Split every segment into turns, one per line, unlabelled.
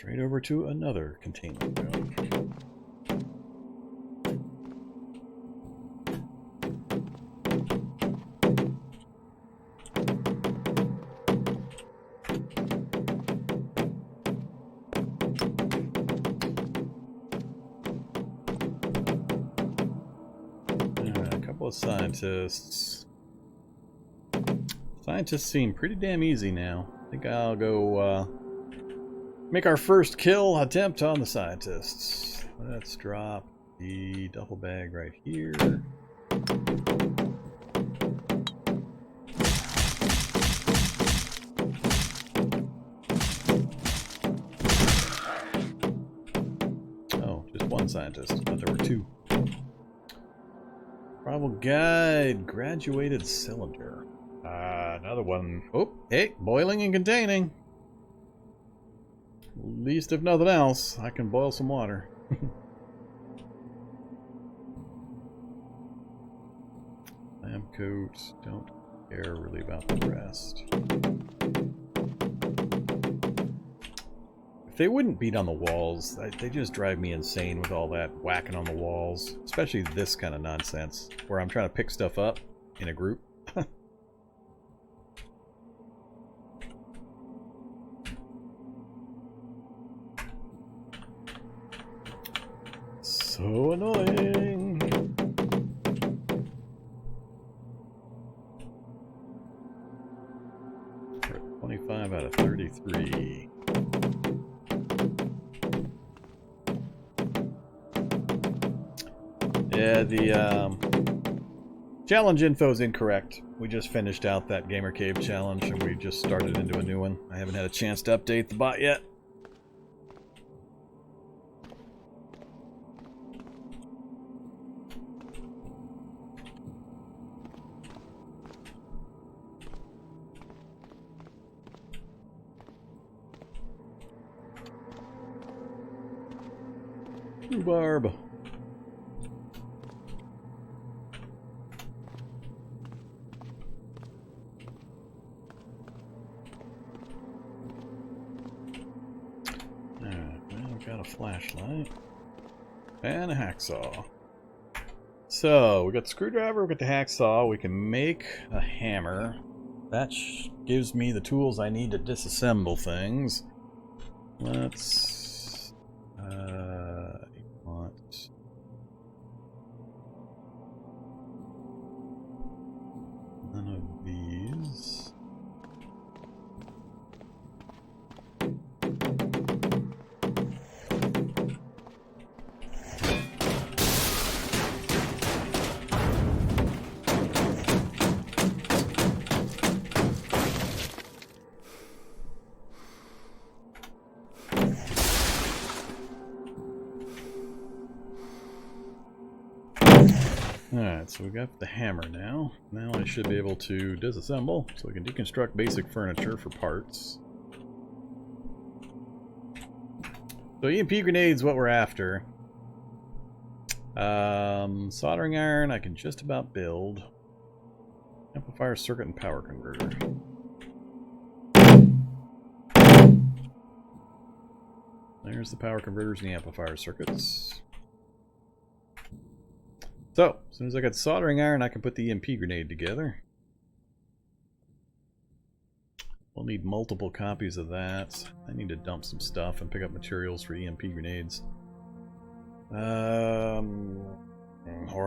Straight over to another containment room. A couple of scientists. Scientists seem pretty damn easy now. I think I'll go make our first kill attempt on the scientists. Let's drop the duffel bag right here. Oh, just one scientist. I thought there were two. Travel guide, graduated cylinder. Another one. Oh, hey, boiling and containing. At least if nothing else, I can boil some water. Lab coat, don't care really about the rest. If they wouldn't beat on the walls, they just drive me insane with all that whacking on the walls. Especially this kind of nonsense, where I'm trying to pick stuff up in a group. So annoying. We're at 25 out of 33. Yeah, the challenge info is incorrect. We just finished out that Gamer Cave challenge and we just started into a new one. I haven't had a chance to update the bot yet. Rhubarb. Alright, well, we've got a flashlight. And a hacksaw. So, we got the screwdriver, we got the hacksaw, we can make a hammer. That gives me the tools I need to disassemble things. Let's... none of these. Alright, so we got the hammer now. Now I should be able to disassemble, so we can deconstruct basic furniture for parts. So EMP grenades what we're after. Soldering iron I can just about build. Amplifier circuit and power converter. There's the power converters and the amplifier circuits. So, as soon as I got soldering iron, I can put the EMP grenade together. We'll need multiple copies of that. I need to dump some stuff and pick up materials for EMP grenades. Or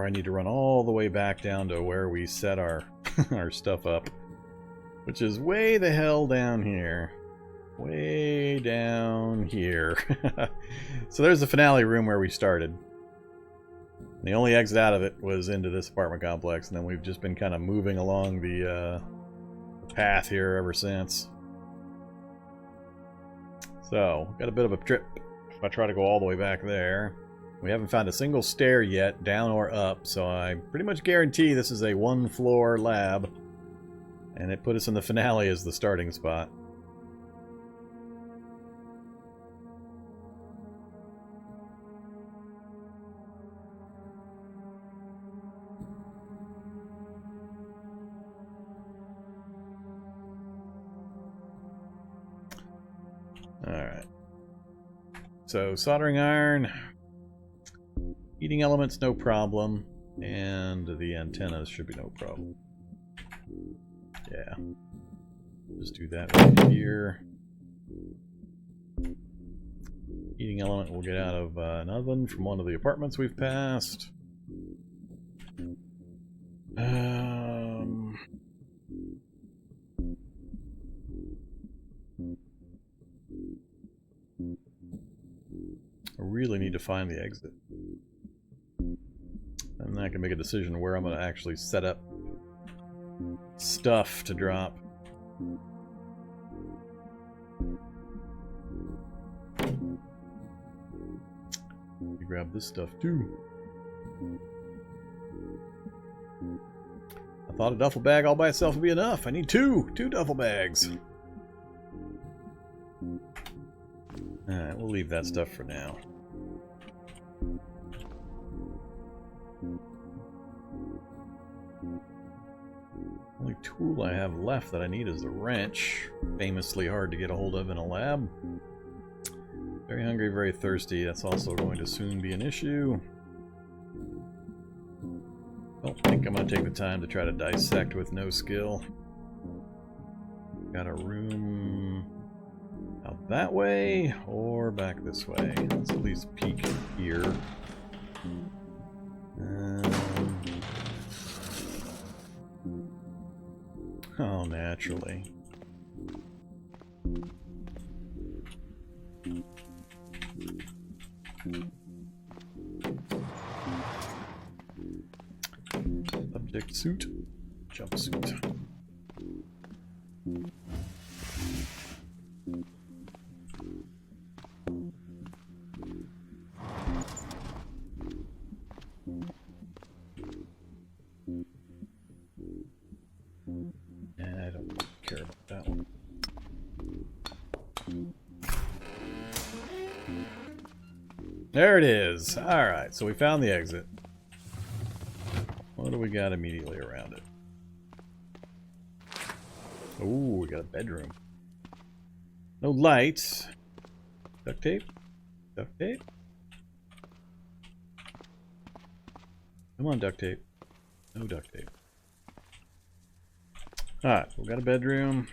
I need to run all the way back down to where we set our, our stuff up. Which is way the hell down here. Way down here. So there's the finale room where we started. The only exit out of it was into this apartment complex, and then we've just been kind of moving along the path here ever since. So, got a bit of a trip if I try to go all the way back there. We haven't found a single stair yet, down or up, so I pretty much guarantee this is a one-floor lab. And it put us in the finale as the starting spot. Alright. so soldering iron, heating elements, no problem, and the antennas should be no problem. Yeah. Just do that right here. Heating element we'll get out of an oven from one of the apartments we've passed. I really need to find the exit. I'm not gonna make a decision where I'm gonna actually set up stuff to drop. Grab this stuff too. I thought a duffel bag all by itself would be enough. I need two duffel bags. Alright, we'll leave that stuff for now. Only tool I have left that I need is the wrench. Famously hard to get a hold of in a lab. Very hungry, very thirsty. That's also going to soon be an issue. I don't think I'm going to take the time to try to dissect with no skill. Got a room out that way or back this way. Let's at least peek here. Oh, naturally. Subject suit, jumpsuit. I don't care about that one. There it is. Alright, so we found the exit. What do we got immediately around it? Ooh, we got a bedroom. No lights. Duct tape? Duct tape? Come on, duct tape. No duct tape. Alright, we got a bedroom.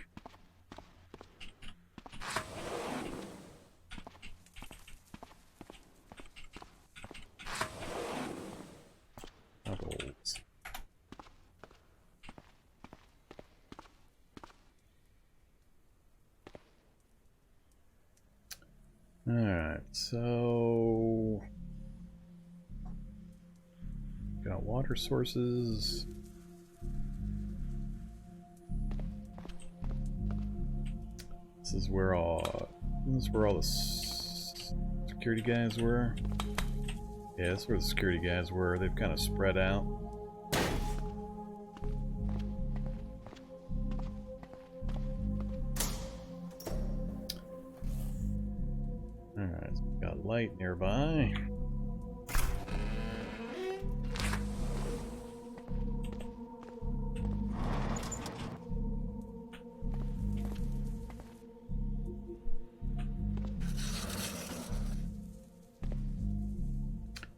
Bubbles. Alright, so got water sources. This is where all the security guys were. Yeah, that's where the security guys were. They've kind of spread out. Alright, so we've got light nearby.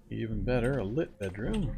Even better, a lit bedroom.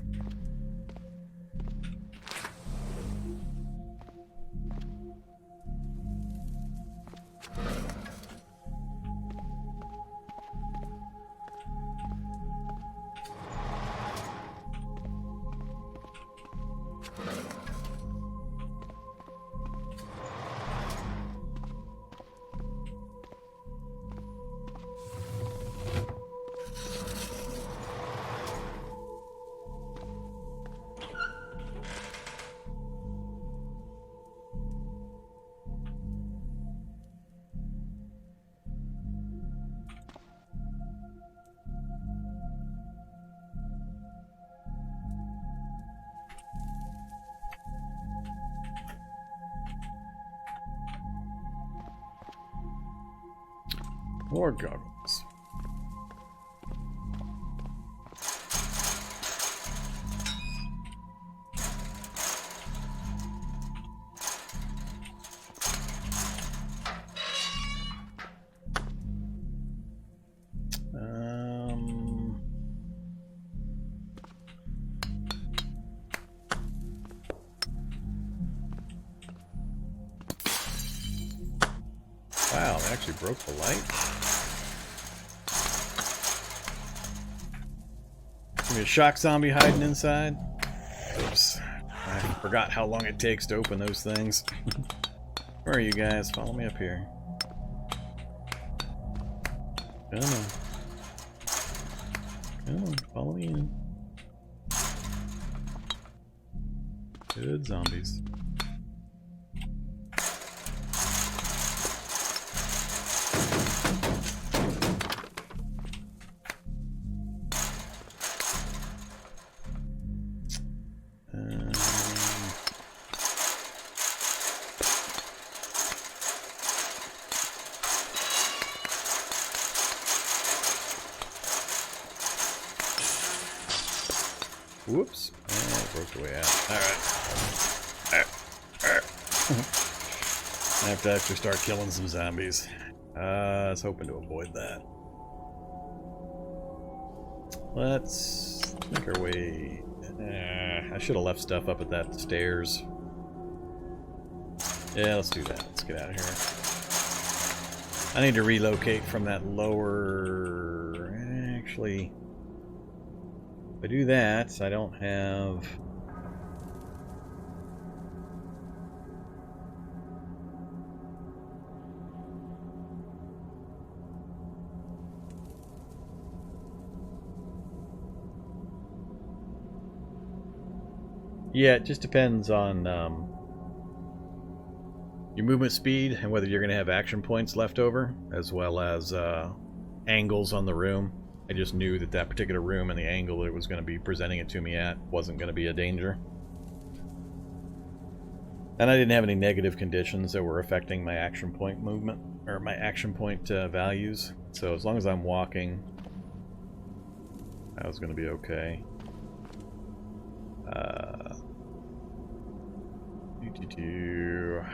More goggles. Wow, they actually broke the light. Give me a shock zombie hiding inside. Oops. I forgot how long it takes to open those things. Where are you guys? Follow me up here. Come on. Come on, follow me in. Good zombies. Whoops. Oh, it broke the way out. Alright. I have to actually start killing some zombies. I was hoping to avoid that. Let's make our way. I should have left stuff up at that stairs. Yeah, let's do that. Let's get out of here. I need to relocate from that lower... Actually... If I do that, I don't have... Yeah, it just depends on your movement speed and whether you're going to have action points left over, as well as angles on the room. I just knew that that particular room and the angle that it was going to be presenting it to me at wasn't going to be a danger. And I didn't have any negative conditions that were affecting my action point movement, or my action point values. So as long as I'm walking, that was going to be okay.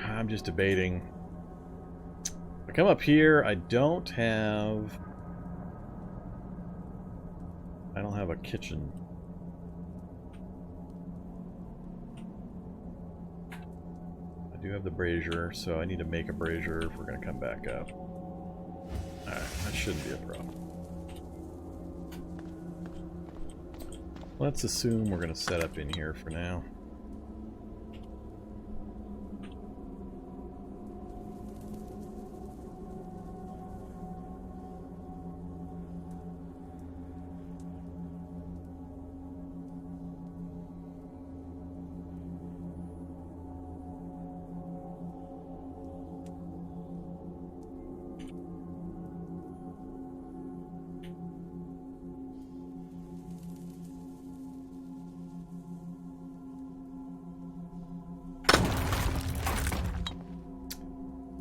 I'm just debating. If I come up here, I don't have a kitchen. I do have the brazier, so I need to make a brazier if we're going to come back up. Alright, that shouldn't be a problem. Let's assume we're going to set up in here for now.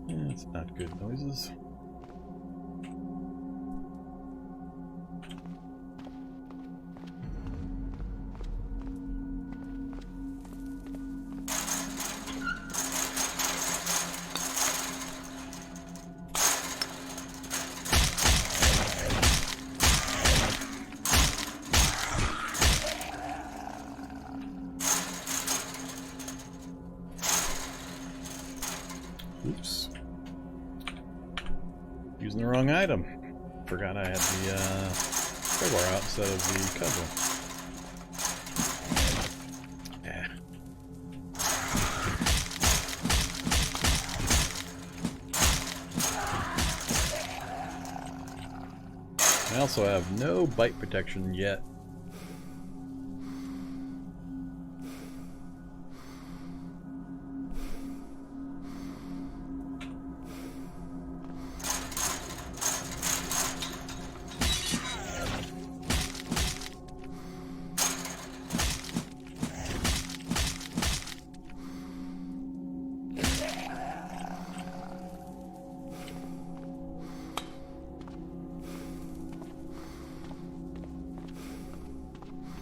That's not good noises. Oops. Using the wrong item. Forgot I had the crowbar out instead of the cudgel. Yeah. I also have no bite protection yet.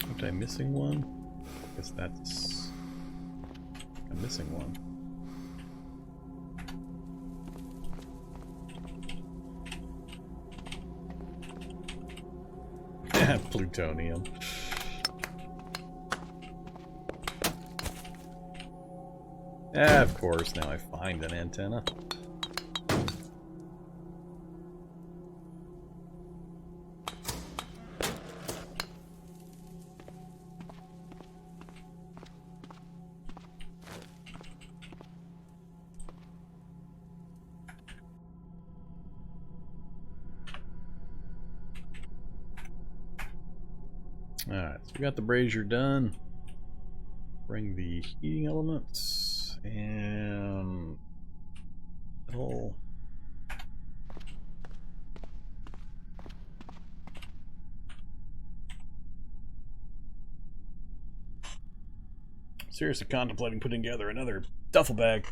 Am I missing one? I guess that's... I'm missing one. Plutonium. Of course, now I find an antenna. Alright, so we got the brazier done. Bring the heating elements and metal. Seriously contemplating putting together another duffel bag.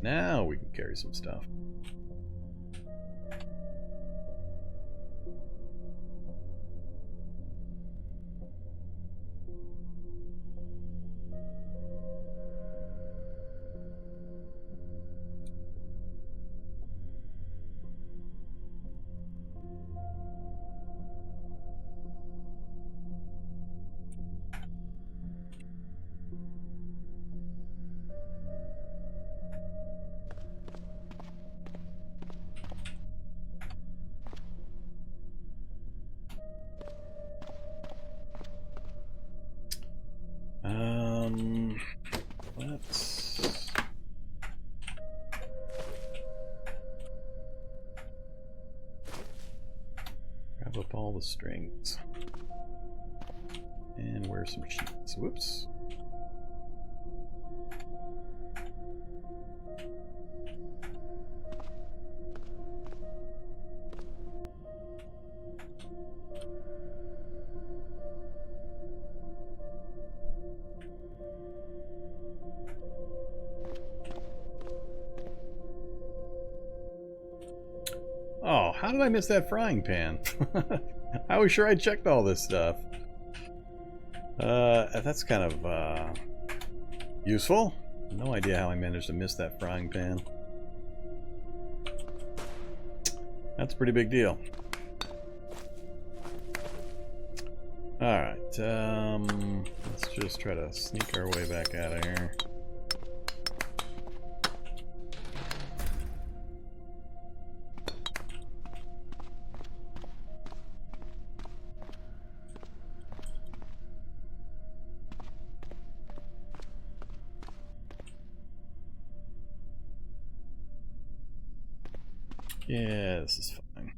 Now we can carry some stuff. Let's grab up all the strings and wear some sheets. Whoops. Oh, how did I miss that frying pan? I was sure I checked all this stuff. That's kind of useful. No idea how I managed to miss that frying pan. That's a pretty big deal. Alright, let's just try to sneak our way back out of here. Yeah, this is fine.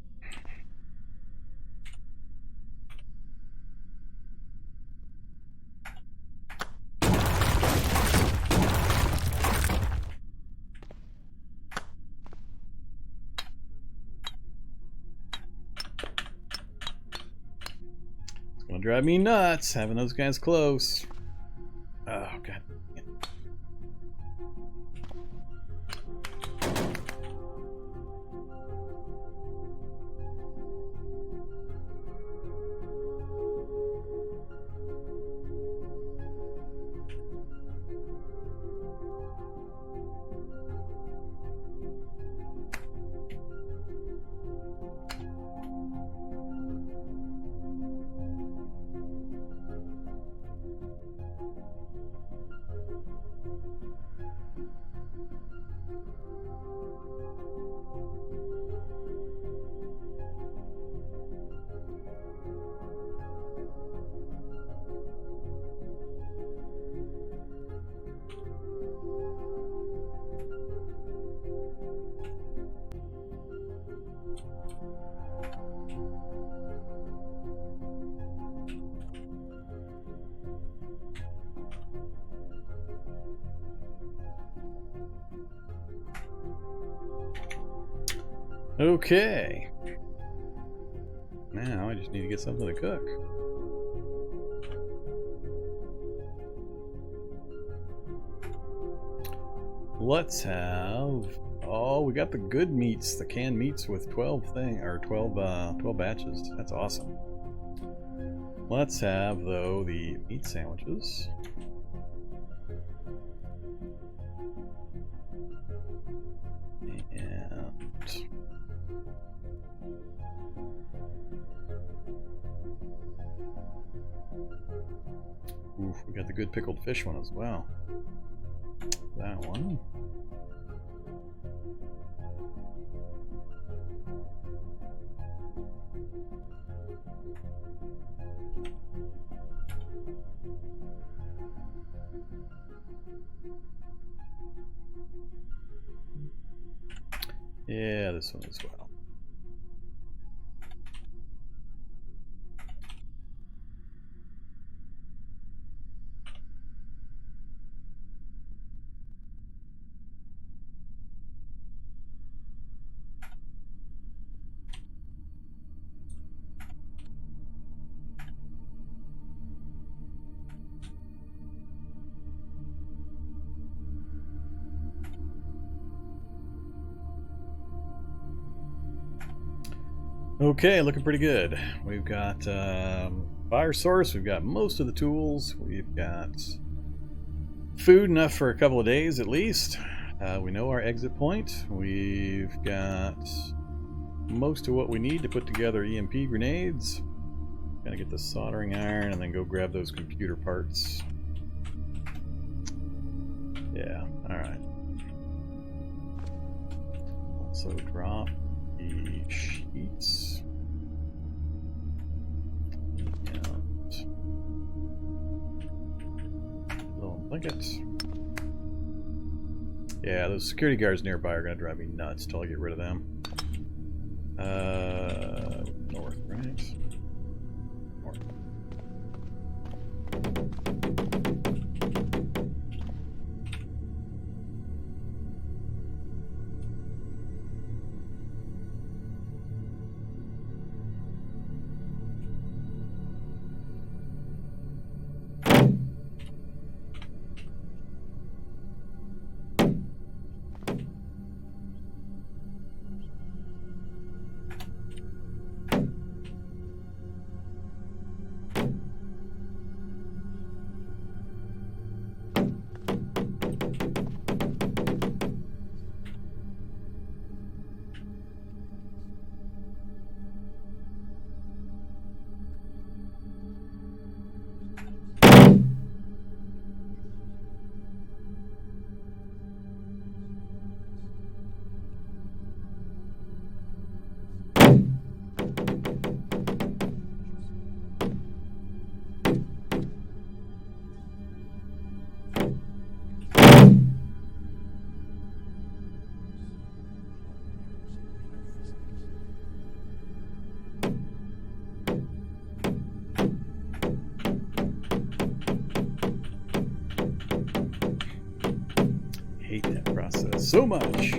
It's gonna drive me nuts having those guys close. Oh, God. Okay. Now I just need to get something to cook. Let's have... Oh, we got the good meats, the canned meats with 12 batches. That's awesome. Let's have, though, the meat sandwiches. Oof, We got the good pickled fish one as well. That one. Yeah, this one as well. Okay, looking pretty good. We've got fire source, we've got most of the tools, we've got food enough for a couple of days at least. We know our exit point. We've got most of what we need to put together EMP grenades. Gotta get the soldering iron and then go grab those computer parts. Yeah, alright. Also drop the sheets. Little blankets. Yeah, those security guards nearby are gonna drive me nuts till I get rid of them. North, right? North. Hate that process so much.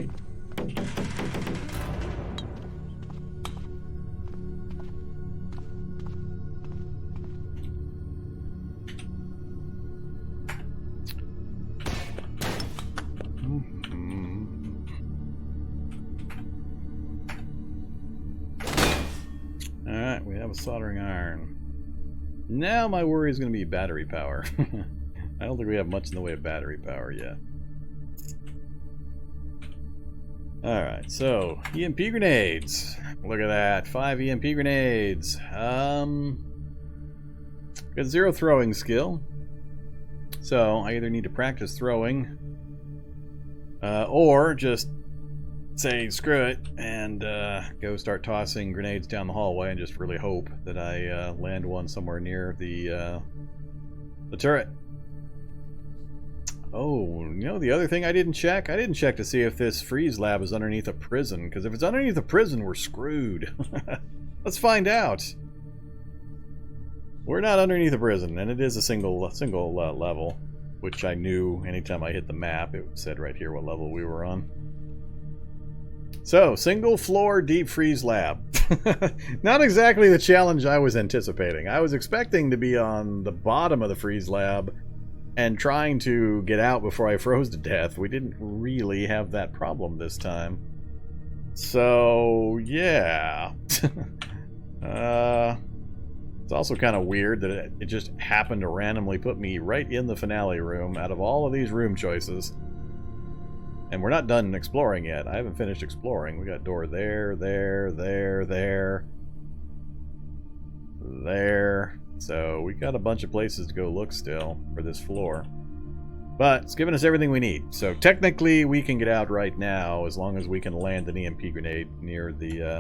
Alright, we have a soldering iron. Now my worry is going to be battery power. I don't think we have much in the way of battery power yet. Alright, so EMP grenades. Look at that. 5 EMP grenades. Got 0 throwing skill. So I either need to practice throwing or just say screw it and go start tossing grenades down the hallway and just really hope that I land one somewhere near the turret. Oh, you know the other thing I didn't check? I didn't check to see if this freeze lab is underneath a prison, because if it's underneath a prison, we're screwed. Let's find out. We're not underneath a prison, and it is a single level, which I knew anytime I hit the map. It said right here what level we were on. So, single floor deep freeze lab. Not exactly the challenge I was anticipating. I was expecting to be on the bottom of the freeze lab and trying to get out before I froze to death. We didn't really have that problem this time. So, yeah. It's also kind of weird that it just happened to randomly put me right in the finale room out of all of these room choices. And we're not done exploring yet. I haven't finished exploring. We got door there, there, there, there, there. So we got a bunch of places to go look still for this floor. But it's given us everything we need. So technically we can get out right now as long as we can land an EMP grenade near the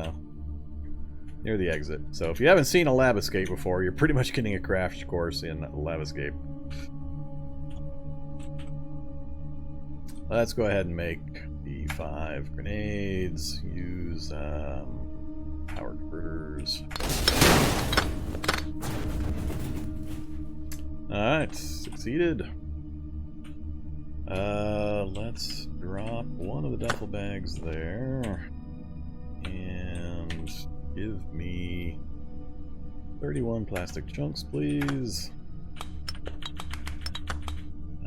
exit. So if you haven't seen a lab escape before, you're pretty much getting a crash course in lab escape. Let's go ahead and make the 5 grenades. Use power converters. Alright, succeeded. Let's drop one of the duffel bags there. And give me 31 plastic chunks, please.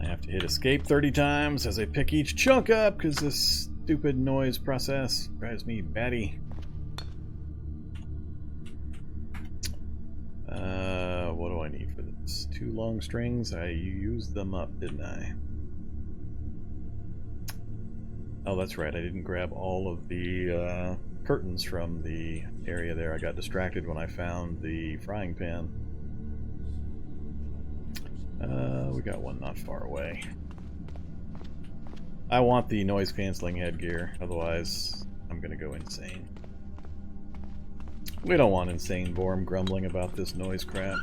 I have to hit escape 30 times as I pick each chunk up because this stupid noise process drives me batty. What do I need for this? 2 long strings? I used them up, didn't I? Oh, that's right. I didn't grab all of the curtains from the area there. I got distracted when I found the frying pan. We got one not far away. I want the noise canceling headgear, otherwise I'm gonna go insane. We don't want insane Vorm grumbling about this noise crap.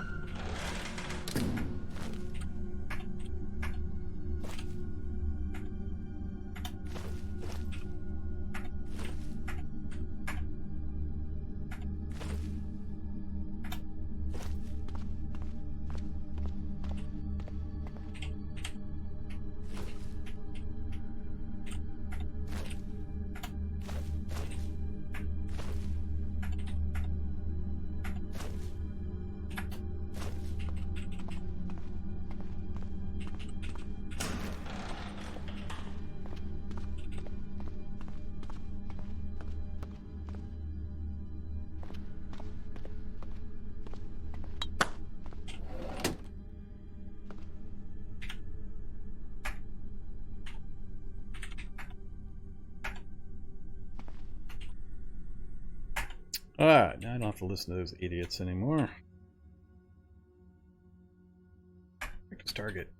Alright, now I don't have to listen to those idiots anymore. Next target.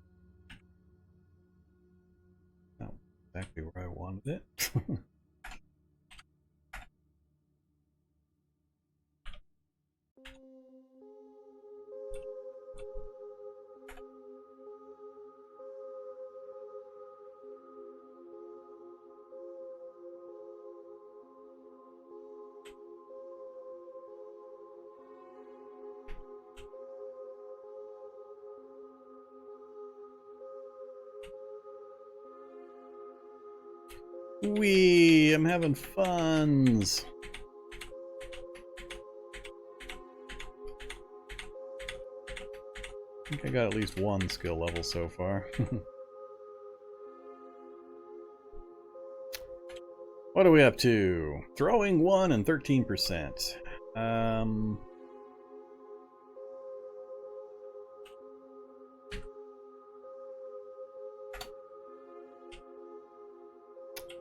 Not exactly where I wanted it. Wee, I'm having funs. I think I got at least 1 skill level so far. What are we up to? Throwing 1 and 13%.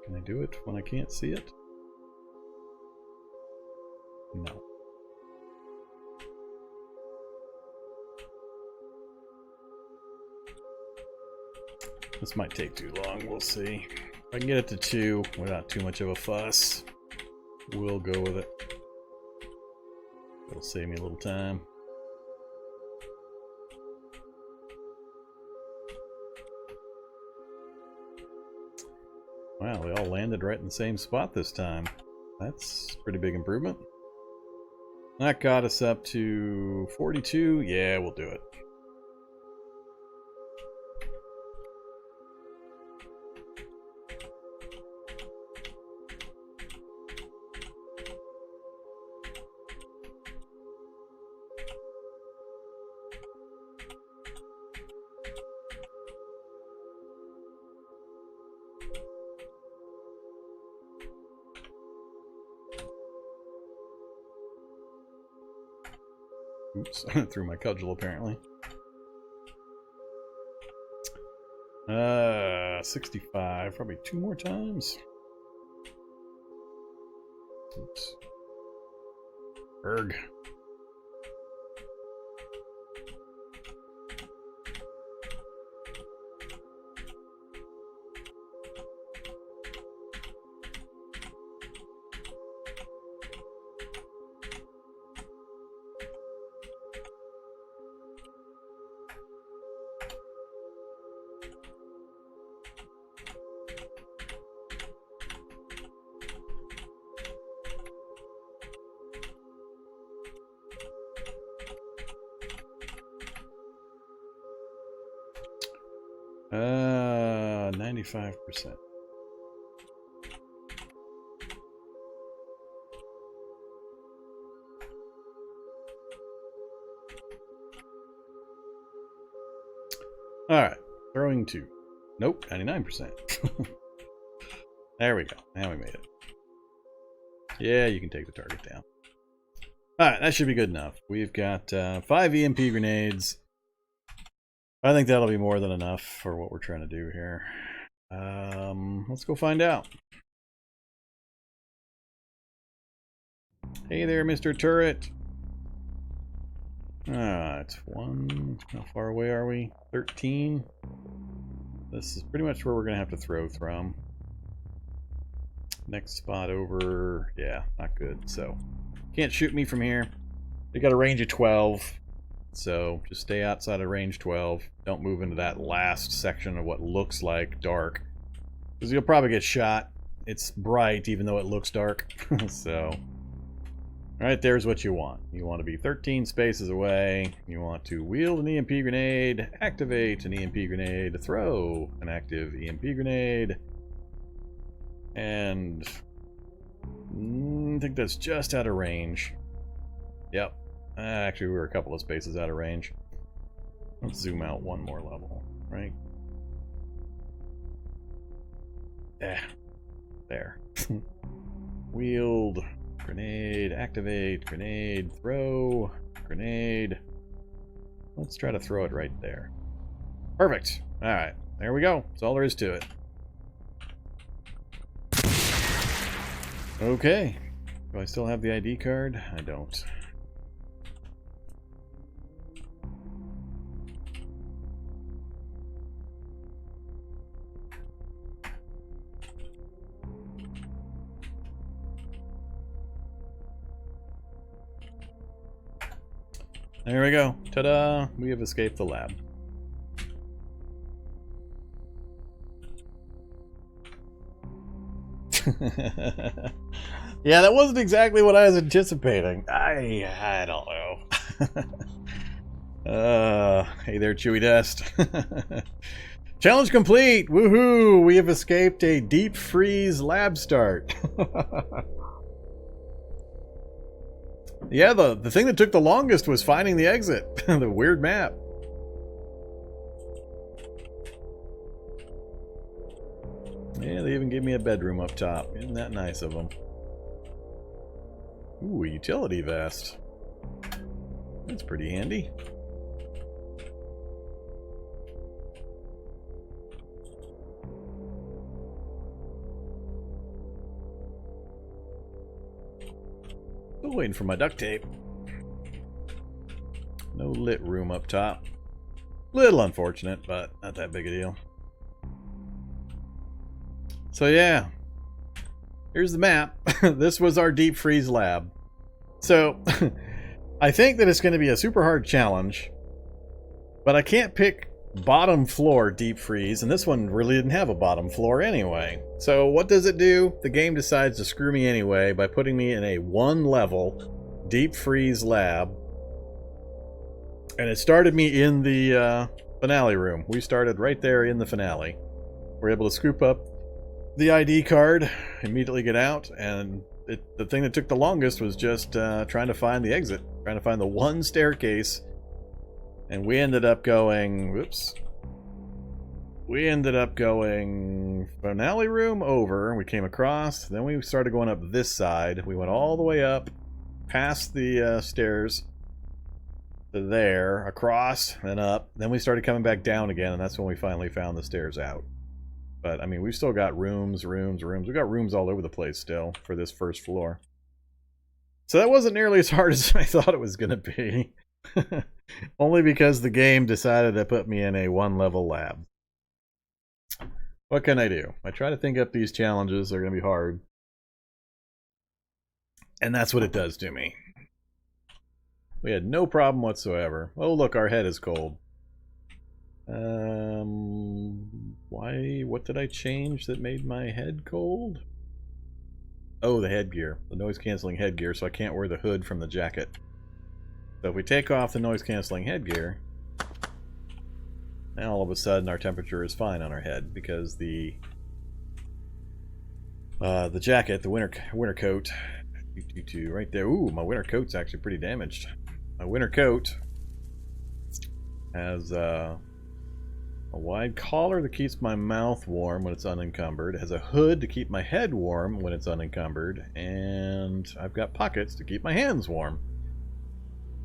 Can I do it when I can't see it? No. This might take too long, we'll see. If I can get it to 2 without too much of a fuss, we'll go with it. It'll save me a little time. Wow, they all landed right in the same spot this time. That's a pretty big improvement. That got us up to 42. Yeah, we'll do it. Oops, I threw my cudgel apparently. 65, probably 2 more times. Oops. Erg. 95%. Alright, throwing 2. Nope, 99%. There we go. Now we made it. Yeah, you can take the target down. Alright, that should be good enough. We've got 5 EMP grenades. I think that'll be more than enough for what we're trying to do here. Let's go find out. Hey there, Mr. Turret. It's 1. How far away are we? 13. This is pretty much where we're going to have to throw from. Next spot over. Yeah, not good. So, can't shoot me from here. They got a range of 12. So, just stay outside of range 12. Don't move into that last section of what looks like dark. Because you'll probably get shot. It's bright even though it looks dark. So... Alright, there's what you want. You want to be 13 spaces away. You want to wield an EMP grenade, activate an EMP grenade, throw an active EMP grenade, and I think that's just out of range. Yep. Actually, we were a couple of spaces out of range. Let's zoom out one more level, right? There. Wield... Grenade, activate, grenade, throw, grenade. Let's try to throw it right there. Perfect. Alright, there we go. That's all there is to it. Okay. Do I still have the ID card? I don't. There we go. Ta-da! We have escaped the lab. Yeah, that wasn't exactly what I was anticipating. I don't know. Hey there, Chewy Dust. Challenge complete! Woohoo! We have escaped a deep freeze lab start. Yeah, the thing that took the longest was finding the exit. The weird map. Yeah, they even gave me a bedroom up top. Isn't that nice of them? Ooh, a utility vest. That's pretty handy. Still waiting for my duct tape. No lit room up top. Little unfortunate, but not that big a deal. So yeah, here's the map. This was our deep freeze lab. So I think that it's going to be a super hard challenge, but I can't pick bottom floor deep freeze, and this one really didn't have a bottom floor anyway. So what does it do? The game decides to screw me anyway by putting me in a 1-level deep freeze lab, and it started me in the finale room. We started right there in the finale. We're able to scoop up the ID card, immediately get out, and the thing that took the longest was just trying to find the exit, trying to find the one staircase. And we ended up going, whoops. We ended up going finale room over. We came across. Then we started going up this side. We went all the way up, past the stairs to there, across, and up. Then we started coming back down again, and that's when we finally found the stairs out. But, I mean, we've still got rooms. We've got rooms all over the place still for this first floor. So that wasn't nearly as hard as I thought it was going to be. Only because the game decided to put me in a 1-level lab. What can I do? I try to think up these challenges. They're going to be hard. And that's what it does to me. We had no problem whatsoever. Oh, look, our head is cold. Why? What did I change that made my head cold? Oh, the headgear. The noise-canceling headgear, so I can't wear the hood from the jacket. So if we take off the noise-canceling headgear, Now all of a sudden our temperature is fine on our head because the jacket, the winter coat, right there. Ooh, my winter coat's actually pretty damaged. My winter coat has a wide collar that keeps my mouth warm when it's unencumbered. It has a hood to keep my head warm when it's unencumbered, and I've got pockets to keep my hands warm.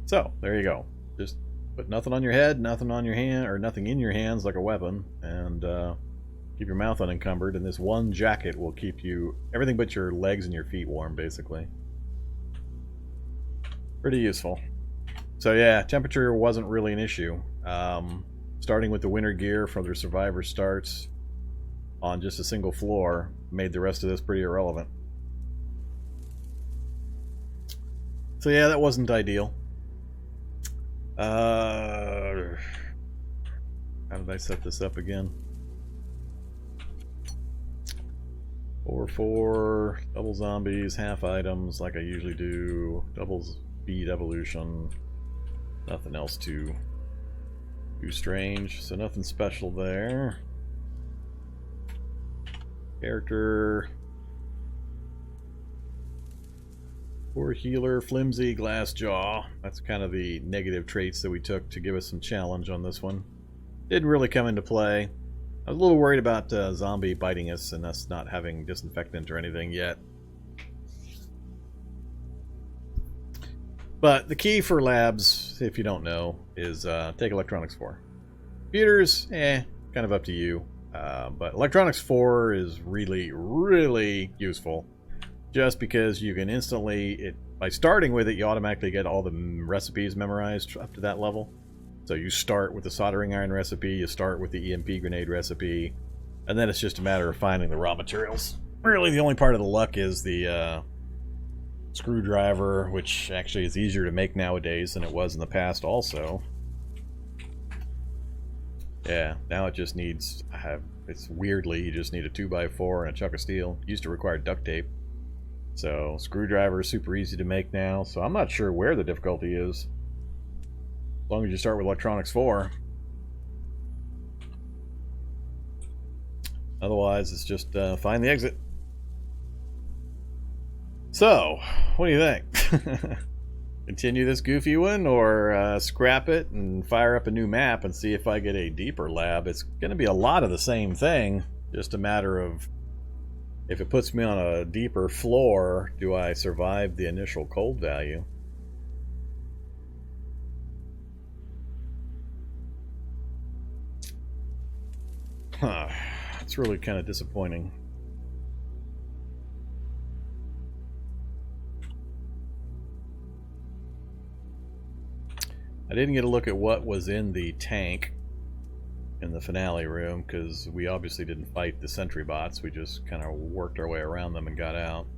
So there you go. Just put nothing on your head, nothing on your hand, or nothing in your hands like a weapon, and keep your mouth unencumbered, and this one jacket will keep you everything but your legs and your feet warm, basically. Pretty useful. So yeah, temperature wasn't really an issue. Starting with the winter gear from the survivor starts on just a single floor made the rest of this pretty irrelevant. So yeah, that wasn't ideal. How did I set this up again? 4-4, double zombies, half items like I usually do, double speed evolution, nothing else too strange, so nothing special there. Character, poor healer, flimsy, glass jaw. That's kind of the negative traits that we took to give us some challenge on this one. Didn't really come into play. I was a little worried about zombie biting us and us not having disinfectant or anything yet. But the key for labs, if you don't know, is take Electronics 4. Computers, kind of up to you. But Electronics 4 is really, really useful. Just because you can instantly, by starting with it, you automatically get all the recipes memorized up to that level. So you start with the soldering iron recipe, you start with the EMP grenade recipe, and then it's just a matter of finding the raw materials. Really, the only part of the luck is the screwdriver, which actually is easier to make nowadays than it was in the past also. Yeah, now it just needs, it's weirdly, you just need a 2x4 and a chunk of steel. It used to require duct tape. So, screwdriver is super easy to make now, so I'm not sure where the difficulty is. As long as you start with Electronics 4. Otherwise, it's just find the exit. So, what do you think? Continue this goofy one, or scrap it and fire up a new map and see if I get a deeper lab? It's going to be a lot of the same thing, just a matter of if it puts me on a deeper floor, do I survive the initial cold value? Huh. It's really kind of disappointing. I didn't get a look at what was in the tank in the finale room, because we obviously didn't fight the sentry bots. We just kind of worked our way around them and got out.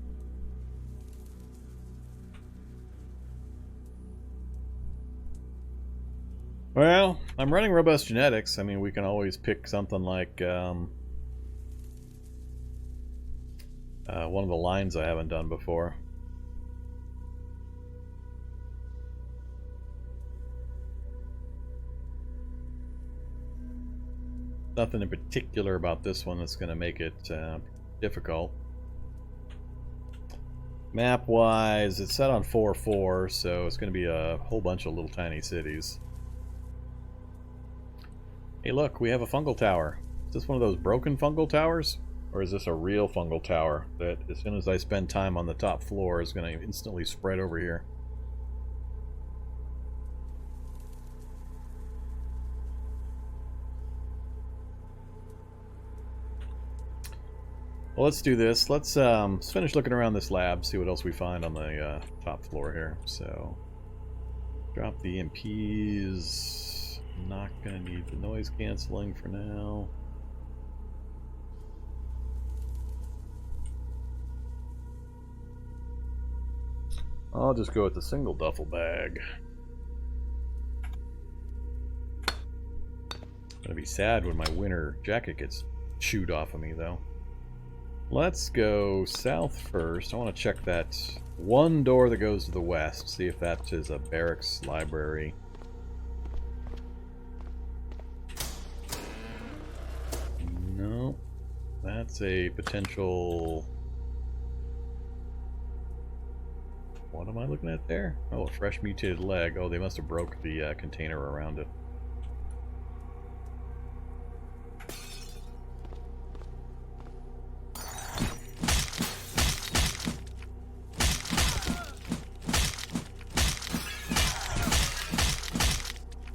Well, I'm running robust genetics. I mean, we can always pick something like one of the lines I haven't done before. Nothing in particular about this one that's going to make it difficult. Map-wise, it's set on 4-4, so it's going to be a whole bunch of little tiny cities. Hey look, we have a fungal tower. Is this one of those broken fungal towers? Or is this a real fungal tower that as soon as I spend time on the top floor is going to instantly spread over here? Well, let's do this. Let's finish looking around this lab, see what else we find on the top floor here. So, drop the EMPs. Not going to need the noise canceling for now. I'll just go with the single duffel bag. Gonna be sad when my winter jacket gets chewed off of me, though. Let's go south first. I want to check that one door that goes to the west, see if that is a barracks library. That's a potential... What am I looking at there? Oh, a fresh mutated leg. Oh, they must have broke the container around it.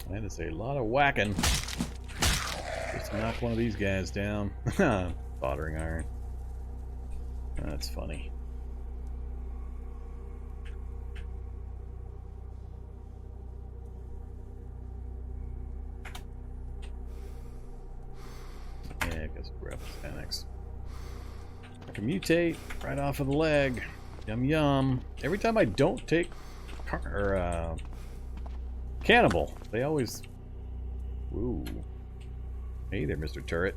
That is a lot of whacking. Just to knock one of these guys down. Soldering iron. That's funny. Yeah, I guess we'll grab this annex. I can mutate right off of the leg. Yum yum. Every time I don't take cannibal, they always... Ooh. Hey there, Mr. Turret.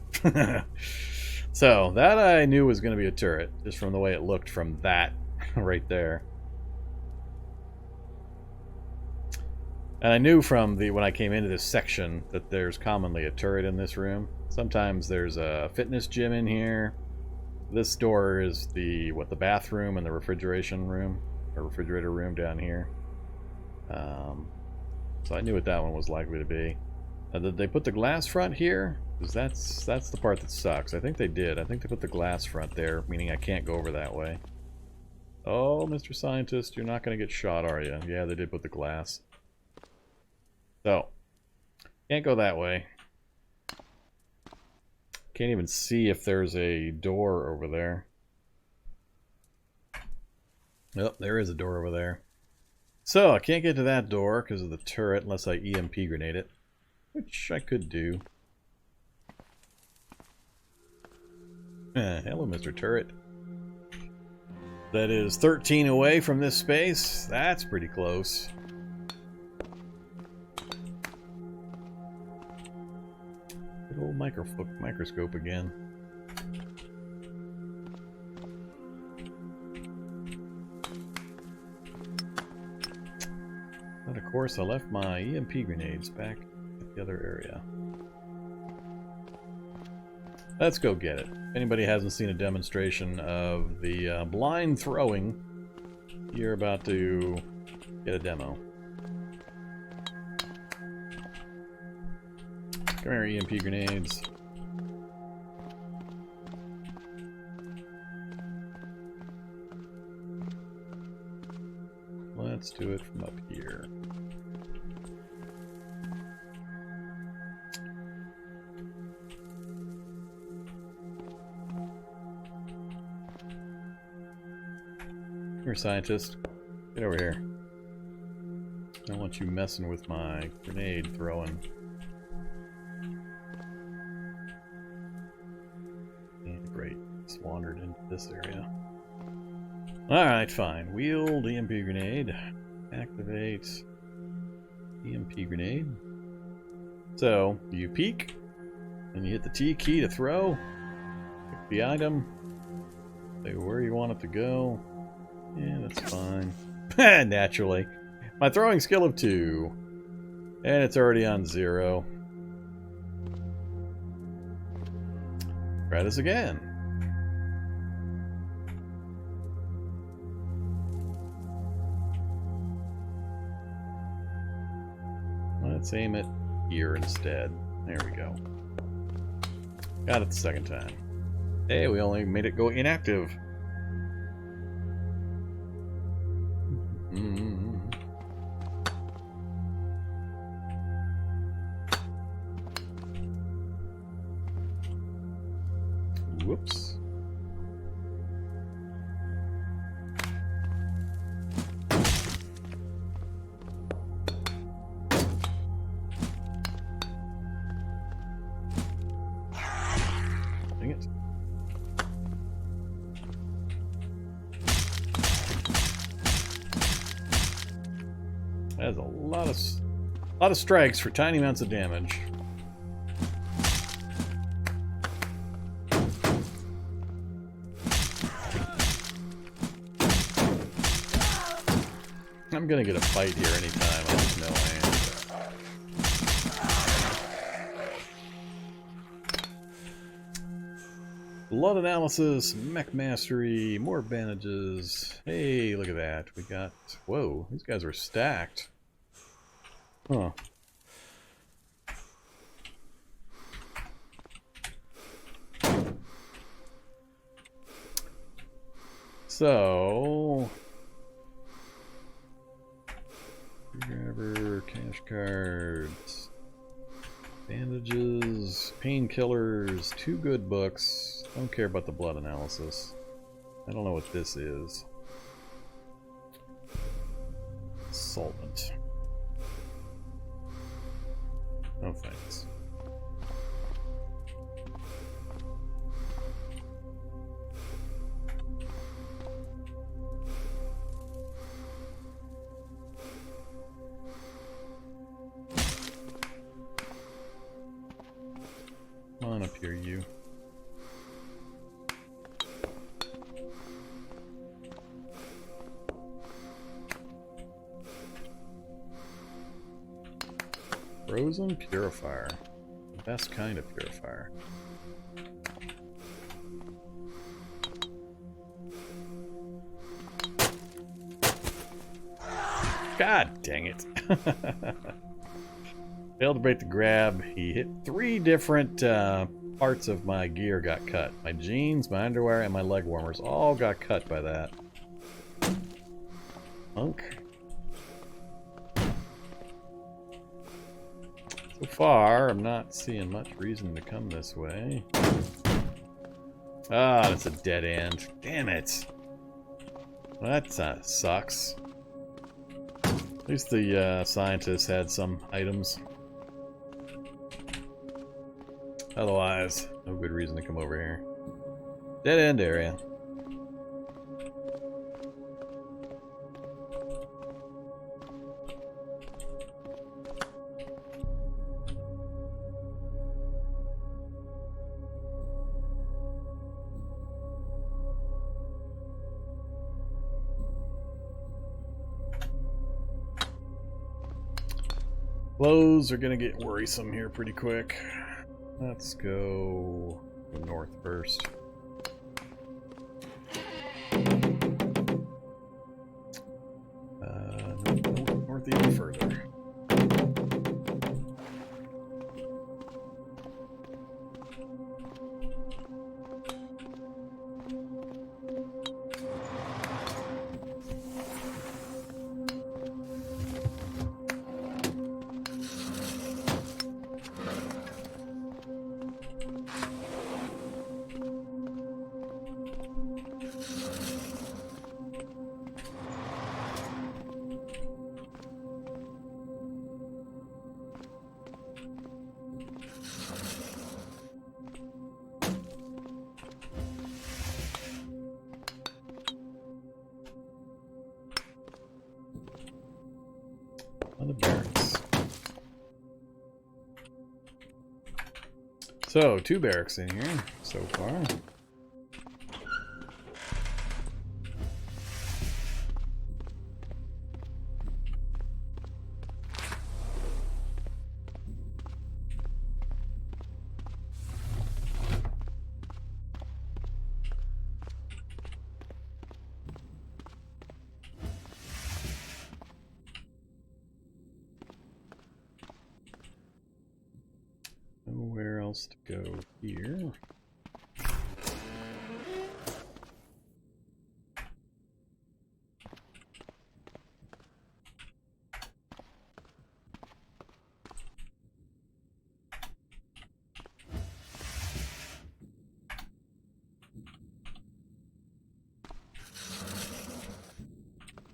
So, that I knew was going to be a turret, just from the way it looked from that right there. And I knew from when I came into this section that there's commonly a turret in this room. Sometimes there's a fitness gym in here. This door is the bathroom and the refrigeration room, or refrigerator room down here. So I knew what that one was likely to be. Did they put the glass front here? Because that's the part that sucks. I think they did. I think they put the glass front there, meaning I can't go over that way. Oh, Mr. Scientist, you're not going to get shot, are you? Yeah, they did put the glass. So, can't go that way. Can't even see if there's a door over there. Oh, there is a door over there. So, I can't get to that door because of the turret unless I EMP grenade it. Which I could do. Hello, Mr. Turret. That is 13 away from this space. That's pretty close. Good old microscope again. But of course, I left my EMP grenades back at the other area. Let's go get it. If anybody hasn't seen a demonstration of the blind throwing, you're about to get a demo. Come here, EMP grenades. Let's do it from up here. Here, scientist. Get over here. I don't want you messing with my grenade throwing. And great. It's wandered into this area. Alright, fine. Wield EMP grenade. Activate EMP grenade. So, you peek, and you hit the T key to throw. Pick the item. Say where you want it to go. Yeah, that's fine. Naturally. My throwing skill of 2. And it's already on 0. Try this again. Let's aim it here instead. There we go. Got it the second time. Hey, we only made it go inactive. Whoops. Dang it. That is a lot of strikes for tiny amounts of damage. I'm gonna get a fight here anytime, I just know I am. Blood analysis, mech mastery, more bandages. Hey, look at that. We got... Whoa, these guys are stacked. Huh. So... Grabber, cash cards, bandages, painkillers, 2 good books. Don't care about the blood analysis. I don't know what this is. Solvent. No thanks. Come on up here, you. Frozen purifier. The best kind of purifier. God dang it. Failed to break the grab. He hit 3 different parts of my gear got cut. My jeans, my underwear, and my leg warmers all got cut by that. Monk. So far, I'm not seeing much reason to come this way. Ah, that's a dead end. Damn it. Well, that sucks. At least the scientists had some items. Otherwise, no good reason to come over here. Dead end area. Clothes are gonna get worrisome here pretty quick. Let's go north first. North even further. The barracks. So, 2 barracks in here so far. Nowhere else to go here.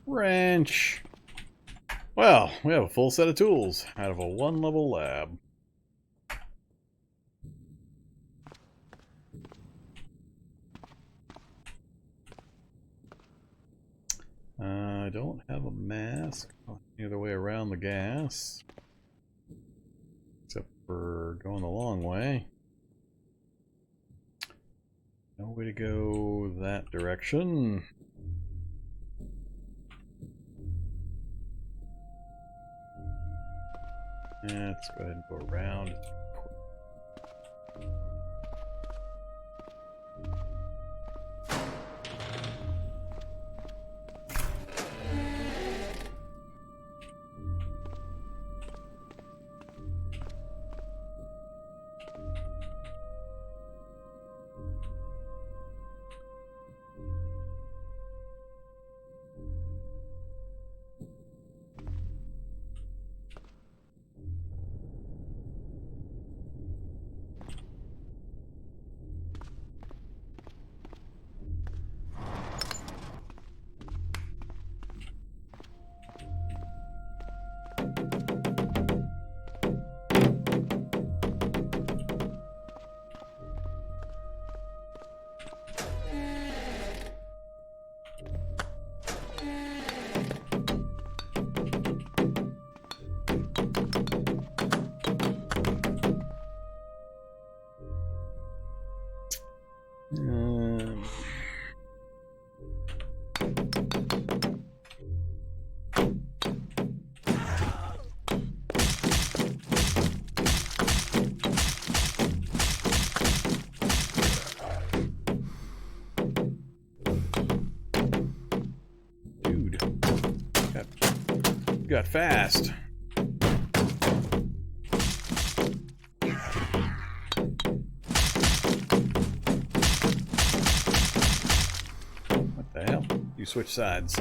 Wrench! Well, we have a full set of tools out of a 1-level lab. I don't have a mask. The other way around the gas. Except for going the long way. No way to go that direction. Yeah, let's go ahead and go around. got fast. What the hell? You switch sides.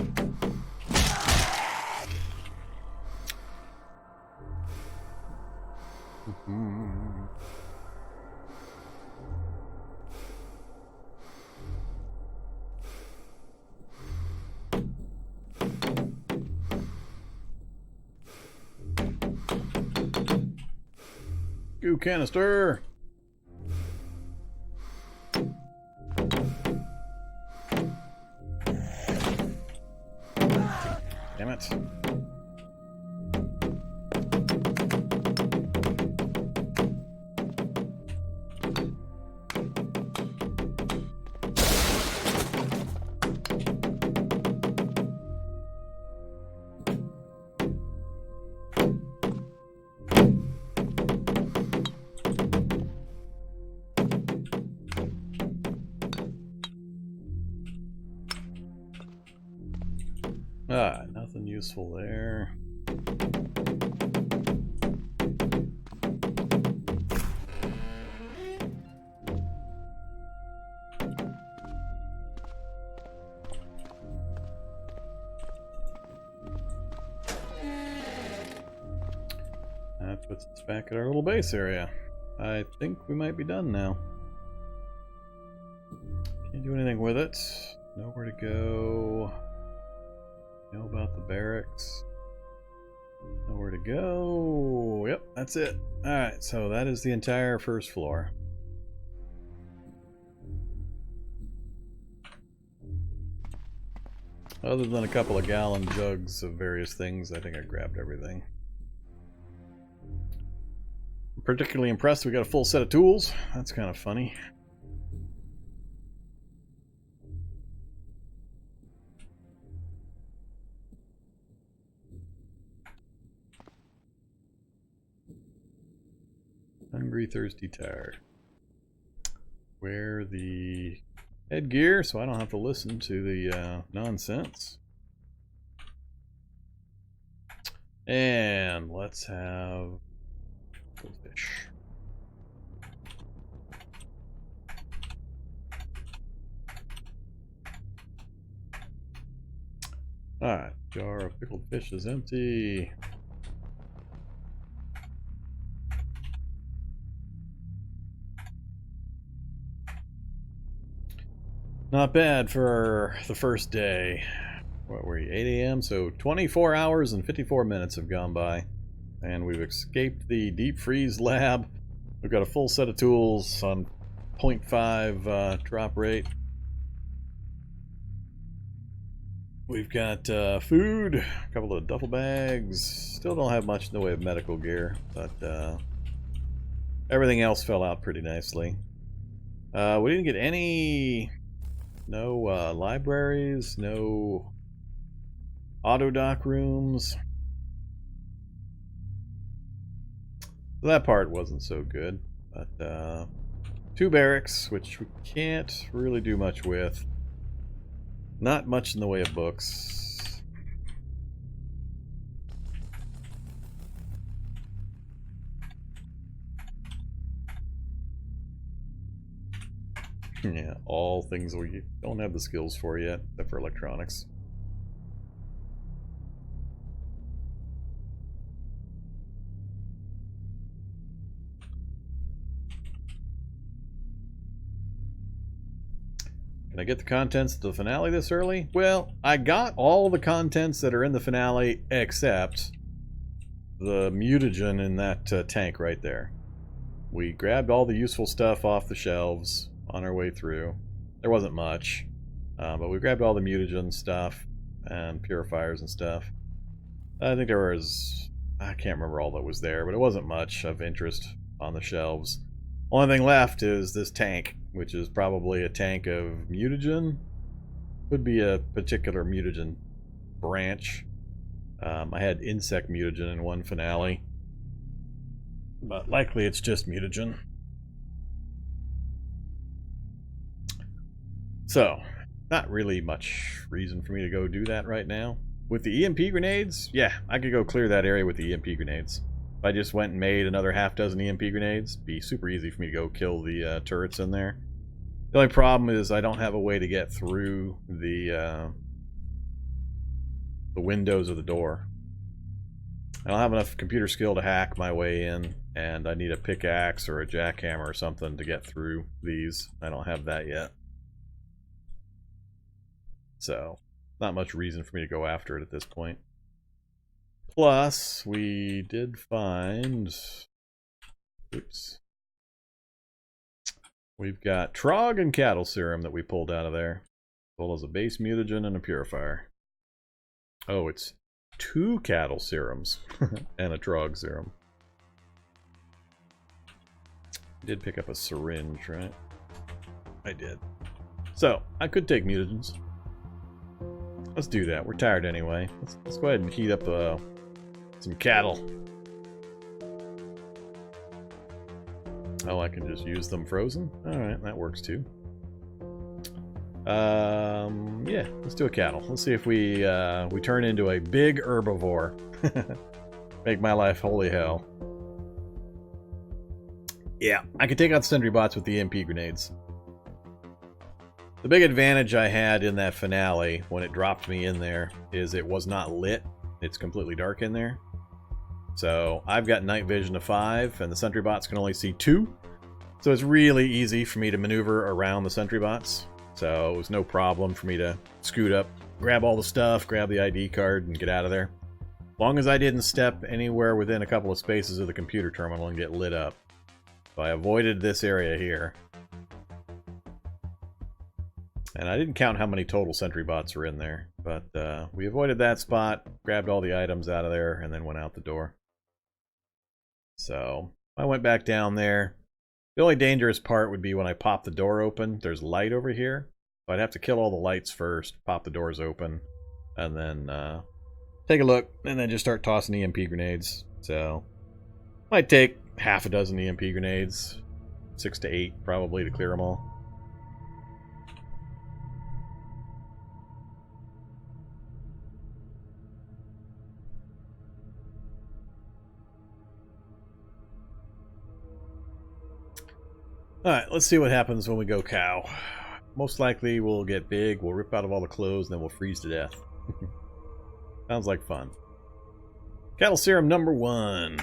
Goo canister. Damn it. Ah, nothing useful there. That puts us back at our little base area. I think we might be done now. Can't do anything with it. Nowhere to go. Know about the barracks. Nowhere to go. Yep, that's it. Alright, so that is the entire first floor. Other than a couple of gallon jugs of various things, I think I grabbed everything. I'm particularly impressed we got a full set of tools. That's kind of funny. Hungry, thirsty, tired. Wear the headgear so I don't have to listen to the nonsense. And let's have fish. Alright, jar of pickled fish is empty. Not bad for the first day. What were you, 8 a.m.? So 24 hours and 54 minutes have gone by. And we've escaped the deep freeze lab. We've got a full set of tools on 0.5 drop rate. We've got food, a couple of duffel bags. Still don't have much in the way of medical gear, but everything else fell out pretty nicely. We didn't get any... No libraries, no auto dock rooms. That part wasn't so good, but 2 barracks, which we can't really do much with. Not much in the way of books. Yeah, all things we don't have the skills for yet, except for electronics. Can I get the contents of the finale this early? Well, I got all the contents that are in the finale except the mutagen in that tank right there. We grabbed all the useful stuff off the shelves on our way through. There wasn't much, but we grabbed all the mutagen stuff and purifiers and stuff. I think there was, I can't remember all that was there, but it wasn't much of interest on the shelves. Only thing left is this tank, which is probably a tank of mutagen. Could be a particular mutagen branch. I had insect mutagen in one finale, but likely it's just mutagen. So, not really much reason for me to go do that right now. With the EMP grenades, yeah, I could go clear that area with the EMP grenades. If I just went and made another half dozen EMP grenades, it'd be super easy for me to go kill the turrets in there. The only problem is I don't have a way to get through the windows of the door. I don't have enough computer skill to hack my way in, and I need a pickaxe or a jackhammer or something to get through these. I don't have that yet. So, not much reason for me to go after it at this point. Plus, we did find... Oops. We've got Trog and cattle serum that we pulled out of there. As well as a base mutagen and a purifier. Oh, it's 2 cattle serums and a Trog serum. Did pick up a syringe, right? I did. So, I could take mutagens. Let's do that. We're tired anyway. Let's go ahead and heat up some cattle. Oh, I can just use them frozen? Alright, that works too. Yeah, let's do a cattle. Let's see if we turn into a big herbivore. Make my life holy hell. Yeah, I can take out sentry bots with the EMP grenades. The big advantage I had in that finale, when it dropped me in there, is it was not lit. It's completely dark in there. So I've got night vision of 5, and the sentry bots can only see 2. So it's really easy for me to maneuver around the sentry bots. So it was no problem for me to scoot up, grab all the stuff, grab the ID card, and get out of there. As long as I didn't step anywhere within a couple of spaces of the computer terminal and get lit up. So I avoided this area here. And I didn't count how many total sentry bots are in there. But we avoided that spot, grabbed all the items out of there, and then went out the door. So I went back down there. The only dangerous part would be when I pop the door open. There's light over here. So I'd have to kill all the lights first, pop the doors open, and then take a look, and then just start tossing EMP grenades. So might take half a dozen EMP grenades, 6 to 8 probably, to clear them all. Alright, let's see what happens when we go cow. Most likely we'll get big, we'll rip out of all the clothes, and then we'll freeze to death. Sounds like fun. Cattle serum number 1.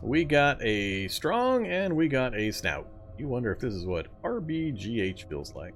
We got a strong and we got a snout. You wonder if this is what RBGH feels like.